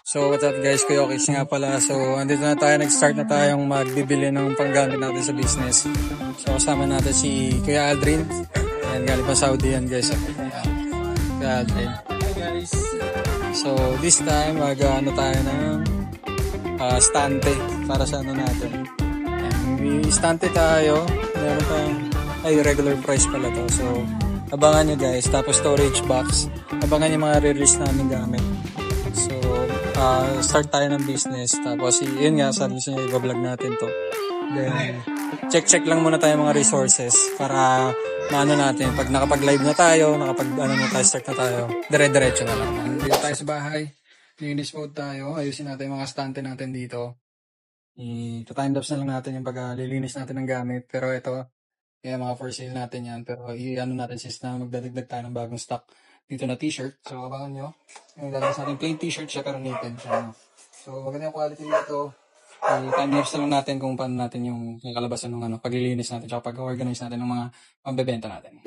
So what's up guys, Kuya Okis nga pala. So andito na tayo, nag-start na tayong magbibili ng panggamit natin sa business. So kasama natin si Kuya Aldrin. Ayan, galing pa Saudi yan guys. Kuya Aldrin. Hi guys. So this time mag-ano tayo ng stante para sa ano natin. Ayan, may stante tayo. Meron tayong regular price pala to. So abangan nyo guys. Tapos storage box. Abangan yung mga release namin gamit. So start tayo ng business. Tapos yun nga, sabi sa inyo, i-vlog natin to. Then check lang muna tayo mga resources para maano natin. Pag nakapag-live na tayo, start na tayo, dire-diretso na lang. Dito tayo sa bahay. Linis mode tayo. Ayusin natin yung mga stante natin dito. I-timelapse na lang natin yung pag-lilinis natin ng gamit. Pero ito, yung mga for sale natin yan. Pero i-ano natin sis na magdadagdag tayo ng bagong stock dito na t-shirt. So abangan nyo. Yung lalabas natin plain t-shirt siya pero knitted. So maganda yung quality nito. I-timelapse na lang natin kung paano natin yung kalabasan ng paglilinis natin tsaka pag-organize natin ng mga pagbebenta natin.